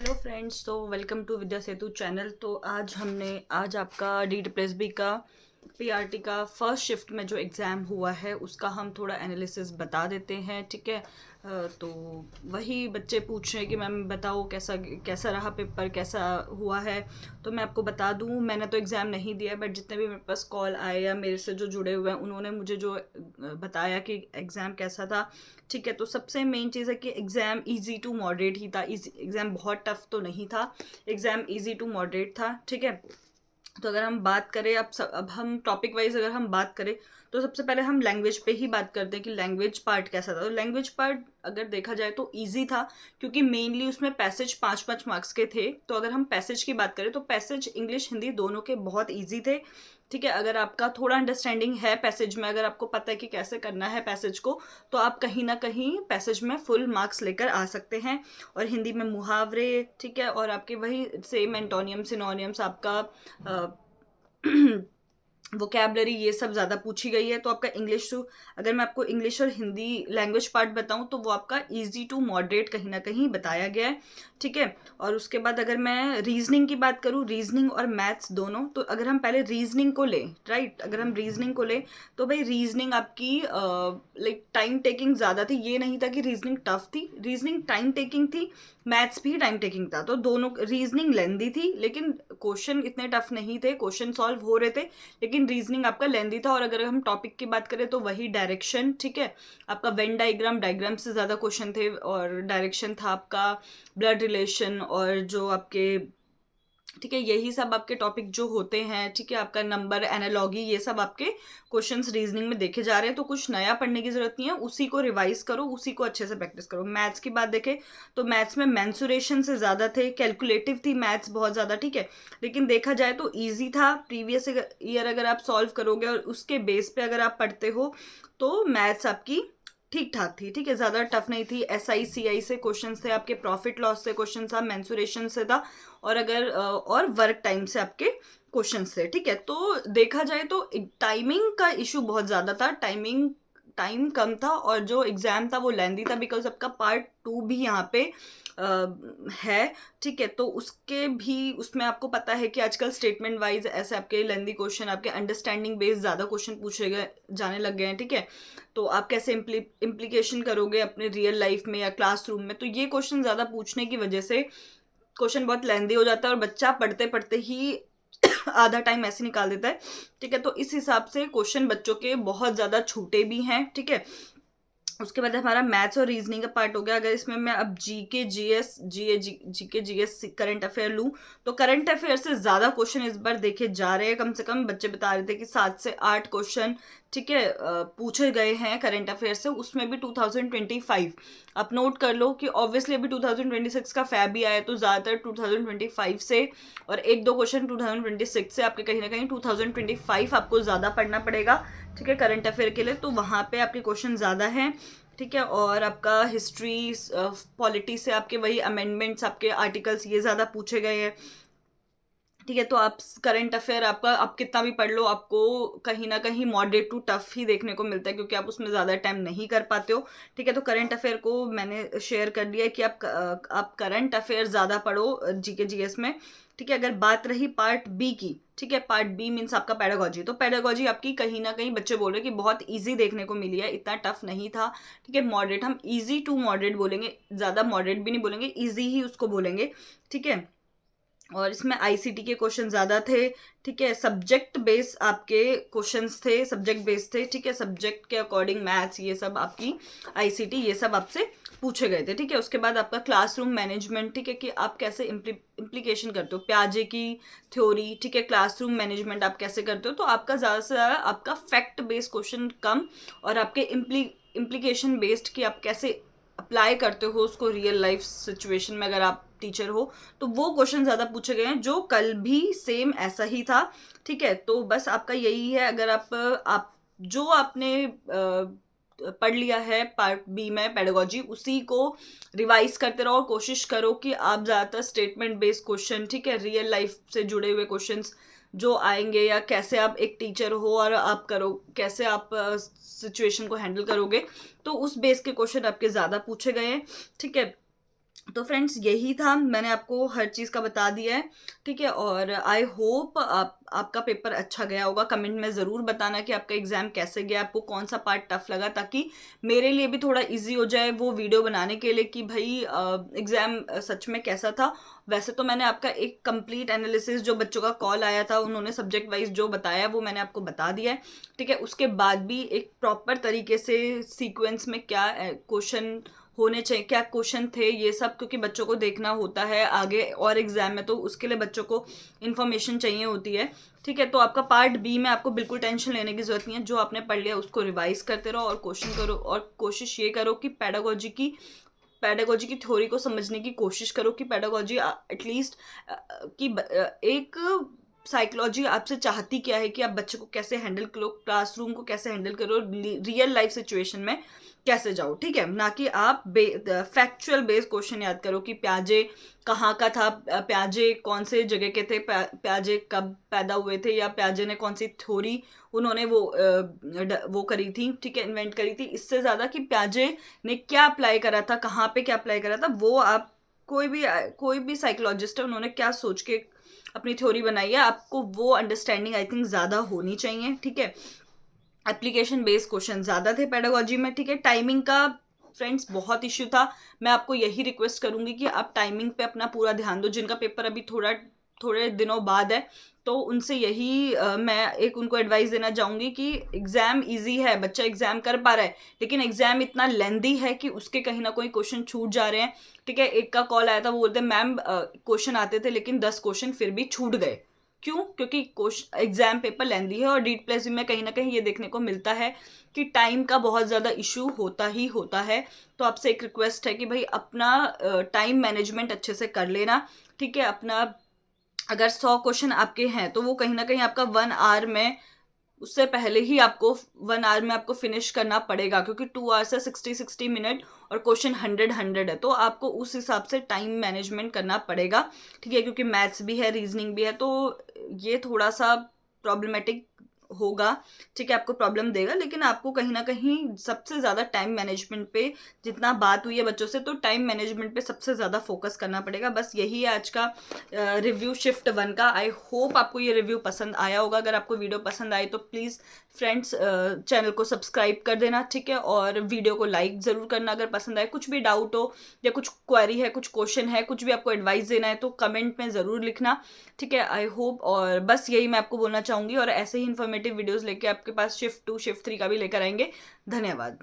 Hello friends, तो welcome to Vidya Setu channel. तो आज आपका DSSB का PRT का फर्स्ट शिफ्ट में जो एग्ज़ाम हुआ है उसका हम थोड़ा एनालिसिस बता देते हैं। ठीक है। तो वही बच्चे पूछ रहे हैं कि मैम बताओ कैसा कैसा रहा पेपर, कैसा हुआ है। तो मैं आपको बता दूं, मैंने तो एग्ज़ाम नहीं दिया, बट जितने भी मेरे पास कॉल आए या मेरे से जो जुड़े हुए हैं उन्होंने मुझे जो बताया कि एग्ज़ाम कैसा था। ठीक है। तो सबसे मेन चीज़ है कि एग्ज़ाम इजी टू मॉडरेट ही था। एग्ज़ाम बहुत टफ तो नहीं था, एग्ज़ाम इजी टू मॉडरेट था। ठीक है। तो अगर हम बात करें अब हम टॉपिक वाइज अगर हम बात करें तो सबसे पहले हम लैंग्वेज पे ही बात करते हैं कि लैंग्वेज पार्ट कैसा था। तो लैंग्वेज पार्ट अगर देखा जाए तो इजी था, क्योंकि मेनली उसमें पैसेज 5-5 मार्क्स के थे। तो अगर हम पैसेज की बात करें तो पैसेज इंग्लिश हिंदी दोनों के बहुत ईजी थे। ठीक है। अगर आपका थोड़ा अंडरस्टैंडिंग है पैसेज में, अगर आपको पता है कि कैसे करना है पैसेज को, तो आप कहीं ना कहीं पैसेज में फुल मार्क्स लेकर आ सकते हैं। और हिंदी में मुहावरे, ठीक है, और आपके वही सेम एंटोनियम सिनोनियम्स, आपका वोकेबलरी, ये सब ज़्यादा पूछी गई है। तो आपका इंग्लिश टू, अगर मैं आपको इंग्लिश और हिंदी लैंग्वेज पार्ट बताऊं तो वो आपका इजी टू मॉडरेट कहीं ना कहीं बताया गया है। ठीक है। और उसके बाद अगर मैं रीजनिंग की बात करूं, रीजनिंग और मैथ्स दोनों, तो अगर हम पहले रीजनिंग को लें, राइट, अगर हम रीजनिंग को लें तो भाई रीजनिंग आपकी लाइक टाइम टेकिंग ज़्यादा थी। ये नहीं था कि रीजनिंग टफ थी, रीजनिंग टाइम टेकिंग थी, मैथ्स भी टाइम टेकिंग था। तो दोनों, रीजनिंग लेंदी थी लेकिन क्वेश्चन इतने टफ नहीं थे, क्वेश्चन सॉल्व हो रहे थे, लेकिन रीजनिंग आपका लेंदी था। और अगर हम टॉपिक की बात करें तो वही डायरेक्शन, ठीक है, आपका वेन डायग्राम से ज़्यादा क्वेश्चन थे, और डायरेक्शन था आपका ब्लड रिलेशन, और जो आपके, ठीक है, यही सब आपके टॉपिक जो होते हैं। ठीक है। आपका नंबर एनालॉगी, ये सब आपके क्वेश्चंस रीजनिंग में देखे जा रहे हैं। तो कुछ नया पढ़ने की जरूरत नहीं है, उसी को रिवाइज करो, उसी को अच्छे से प्रैक्टिस करो। मैथ्स की बात देखें तो मैथ्स में मेंसुरेशन से ज़्यादा थे, कैलकुलेटिव थी मैथ्स बहुत ज़्यादा। ठीक है। लेकिन देखा जाए तो ईजी था। प्रीवियस ईयर अगर आप सॉल्व करोगे और उसके बेस पे अगर आप पढ़ते हो तो मैथ्स आपकी ठीक ठाक थी। ठीक है। ज़्यादा टफ नहीं थी। SI CI से क्वेश्चन थे आपके, प्रॉफिट लॉस से क्वेश्चन था, मेंसुरेशन से था, और अगर और वर्क टाइम से आपके क्वेश्चन थे। ठीक है। तो देखा जाए तो टाइमिंग का इशू बहुत ज़्यादा था, टाइम कम था, और जो एग्ज़ाम था वो लेंदी था, बिकॉज आपका पार्ट 2 भी यहाँ पे है। ठीक है। तो उसके भी, उसमें आपको पता है कि आजकल स्टेटमेंट वाइज ऐसे आपके लेंदी क्वेश्चन, आपके अंडरस्टैंडिंग बेस्ड ज़्यादा क्वेश्चन पूछे गए जाने लग गए हैं। ठीक है। तो आप कैसे इम्प्लीकेशन करोगे अपने रियल लाइफ में या क्लासरूम में, तो ये क्वेश्चन ज़्यादा पूछने की वजह से क्वेश्चन बहुत लेंदी हो जाता है, और बच्चा पढ़ते पढ़ते ही आधा टाइम ऐसे निकाल देता है। ठीक है। तो इस हिसाब से क्वेश्चन बच्चों के बहुत ज़्यादा छूटे भी हैं। ठीक है। उसके बाद हमारा मैथ्स और रीजनिंग का पार्ट हो गया। अगर इसमें मैं अब जीके जीएस करंट अफेयर लूँ तो करंट अफेयर से ज़्यादा क्वेश्चन इस बार देखे जा रहे हैं। कम से कम बच्चे बता रहे थे कि 7 से 8 क्वेश्चन, ठीक है, पूछे गए हैं करंट अफेयर से, उसमें भी 2025। आप नोट कर लो कि ऑब्वियसली अभी 2026 का फैब भी आया, तो ज़्यादातर 2025 से, और 1-2 क्वेश्चन 2026 से, आपके कहीं ना कहीं 2025 आपको ज़्यादा पढ़ना पड़ेगा। ठीक है, करंट अफेयर के लिए, तो वहाँ पे आपके क्वेश्चन ज़्यादा हैं। ठीक है। और आपका हिस्ट्री, पॉलिटी से आपके वही अमेंडमेंट्स, आपके आर्टिकल्स, ये ज़्यादा पूछे गए हैं। ठीक है। तो आप करंट अफेयर आपका, आप कितना भी पढ़ लो, आपको कहीं ना कहीं मॉडरेट टू टफ ही देखने को मिलता है, क्योंकि आप उसमें ज़्यादा टाइम नहीं कर पाते हो। ठीक है। तो करंट अफेयर को मैंने शेयर कर दिया है कि आप करंट अफेयर ज़्यादा पढ़ो जीके जीएस में। ठीक है। अगर बात रही पार्ट 2 की, ठीक है, पार्ट 2 मीन्स आपका पेडागोजी। तो पेडागोजी आपकी कहीं ना कहीं बच्चे बोल रहे हैं कि बहुत ईजी देखने को मिली है, इतना टफ नहीं था। ठीक है। मॉडरेट, हम ईजी टू मॉडरेट बोलेंगे, ज़्यादा मॉडरेट भी नहीं बोलेंगे, ईजी ही उसको बोलेंगे। ठीक है। और इसमें आईसीटी के क्वेश्चन ज़्यादा थे। ठीक है। सब्जेक्ट बेस आपके क्वेश्चंस थे, सब्जेक्ट बेस थे। ठीक है। सब्जेक्ट के अकॉर्डिंग मैथ्स, ये सब आपकी आईसीटी, ये सब आपसे पूछे गए थे। ठीक है। उसके बाद आपका क्लासरूम मैनेजमेंट, ठीक है, कि आप कैसे इम्प्लीकेशन करते हो, प्याजे की थ्योरी। ठीक है। क्लासरूम मैनेजमेंट आप कैसे करते हो, तो आपका ज़्यादा से ज़्यादा आपका फैक्ट बेस्ड क्वेश्चन कम, और आपके इम्प्लीकेशन बेस्ड कि आप कैसे अप्लाई करते हो उसको रियल लाइफ सिचुएशन में, अगर आप टीचर हो, तो वो क्वेश्चन ज़्यादा पूछे गए हैं, जो कल भी सेम ऐसा ही था। ठीक है। तो बस आपका यही है, अगर आप जो आपने पढ़ लिया है पार्ट 2 में पेडागोजी, उसी को रिवाइज करते रहो, और कोशिश करो कि आप ज़्यादातर स्टेटमेंट बेस्ड क्वेश्चन, ठीक है, रियल लाइफ से जुड़े हुए क्वेश्चंस जो आएंगे, या कैसे आप एक टीचर हो और आप करो, कैसे आप सिचुएशन को हैंडल करोगे, तो उस बेस के क्वेश्चन आपके ज़्यादा पूछे गए हैं। ठीक है। तो फ्रेंड्स यही था, मैंने आपको हर चीज़ का बता दिया है, ठीक है। और आई होप आपका पेपर अच्छा गया होगा। कमेंट में ज़रूर बताना कि आपका एग्ज़ाम कैसे गया, आपको कौन सा पार्ट टफ लगा, ताकि मेरे लिए भी थोड़ा इजी हो जाए वो वीडियो बनाने के लिए कि भाई एग्ज़ाम सच में कैसा था। वैसे तो मैंने आपका एक कंप्लीट एनालिसिस, जो बच्चों का कॉल आया था उन्होंने सब्जेक्ट वाइज जो बताया वो मैंने आपको बता दिया है, ठीक है। उसके बाद भी एक प्रॉपर तरीके से सीक्वेंस में क्या क्वेश्चन होने चाहिए, क्या क्वेश्चन थे, ये सब क्योंकि बच्चों को देखना होता है आगे और एग्जाम में, तो उसके लिए बच्चों को इन्फॉर्मेशन चाहिए होती है, ठीक है। तो आपका पार्ट बी में आपको बिल्कुल टेंशन लेने की जरूरत नहीं है। जो आपने पढ़ लिया उसको रिवाइज करते रहो और क्वेश्चन करो, और कोशिश ये करो कि पेडागोजी की थ्योरी को समझने की कोशिश करो कि पेडागोजी एटलीस्ट कि एक साइकोलॉजी आपसे चाहती क्या है, कि आप बच्चे को कैसे हैंडल करो, क्लासरूम को कैसे हैंडल करो, रियल लाइफ सिचुएशन में कैसे जाओ, ठीक है। ना कि आप फैक्चुअल बेस्ड क्वेश्चन याद करो कि प्याजे कहाँ का था, प्याजे कौन से जगह के थे, प्याजे कब पैदा हुए थे, या प्याजे ने कौन सी थ्योरी उन्होंने वो करी थी, ठीक है, इन्वेंट करी थी। इससे ज़्यादा कि प्याजे ने क्या अप्लाई करा था, कहाँ पे क्या अप्लाई करा था, वो आप कोई भी साइकोलॉजिस्ट है उन्होंने क्या सोच के अपनी थ्योरी बनाई है, आपको वो अंडरस्टैंडिंग आई थिंक ज़्यादा होनी चाहिए, ठीक है। एप्लीकेशन बेस्ड क्वेश्चन ज़्यादा थे पेडागोजी में, ठीक है। टाइमिंग का फ्रेंड्स बहुत इश्यू था। मैं आपको यही रिक्वेस्ट करूंगी कि आप टाइमिंग पे अपना पूरा ध्यान दो। जिनका पेपर अभी थोड़े दिनों बाद है, तो उनसे यही मैं एक उनको एडवाइस देना चाहूंगी कि एग्जाम इजी है, बच्चा एग्जाम कर पा रहा है, लेकिन एग्जाम इतना लेंदी है कि उसके कहीं ना कोई क्वेश्चन छूट जा रहे हैं, ठीक है। एक का कॉल आया था, वो बोलते मैम क्वेश्चन आते थे लेकिन 10 क्वेश्चन फिर भी छूट गए। क्यों? क्योंकि एग्जाम पेपर लेंदी है, और डीट प्लस में कहीं ना कहीं ये देखने को मिलता है कि टाइम का बहुत ज़्यादा इशू होता ही होता है। तो आपसे एक रिक्वेस्ट है कि भाई अपना टाइम मैनेजमेंट अच्छे से कर लेना, ठीक है। अपना अगर 100 क्वेश्चन आपके हैं तो वो कहीं ना कहीं आपका 1 आवर में, उससे पहले ही आपको 1 आवर में आपको फिनिश करना पड़ेगा, क्योंकि 2 आवर्स है, 60 मिनट, और क्वेश्चन 100 है, तो आपको उस हिसाब से टाइम मैनेजमेंट करना पड़ेगा, ठीक है। क्योंकि मैथ्स भी है, रीजनिंग भी है, तो ये थोड़ा सा प्रॉब्लमेटिक होगा, ठीक है, आपको प्रॉब्लम देगा। लेकिन आपको कहीं ना कहीं सबसे ज़्यादा टाइम मैनेजमेंट पे, जितना बात हुई है बच्चों से, तो टाइम मैनेजमेंट पे सबसे ज़्यादा फोकस करना पड़ेगा। बस यही है आज का रिव्यू शिफ्ट 1 का। आई होप आपको ये रिव्यू पसंद आया होगा। अगर आपको वीडियो पसंद आए तो प्लीज़ फ्रेंड्स चैनल को सब्सक्राइब कर देना, ठीक है, और वीडियो को लाइक ज़रूर करना अगर पसंद आए। कुछ भी डाउट हो या कुछ क्वेरी है, कुछ क्वेश्चन है, कुछ भी आपको एडवाइस देना है तो कमेंट में ज़रूर लिखना, ठीक है। आई होप, और बस यही मैं आपको बोलना चाहूँगी, और ऐसे ही इन्फॉर्मेटिव वीडियोज़ लेके आपके पास शिफ्ट 2 शिफ्ट 3 का भी लेकर आएंगे। धन्यवाद।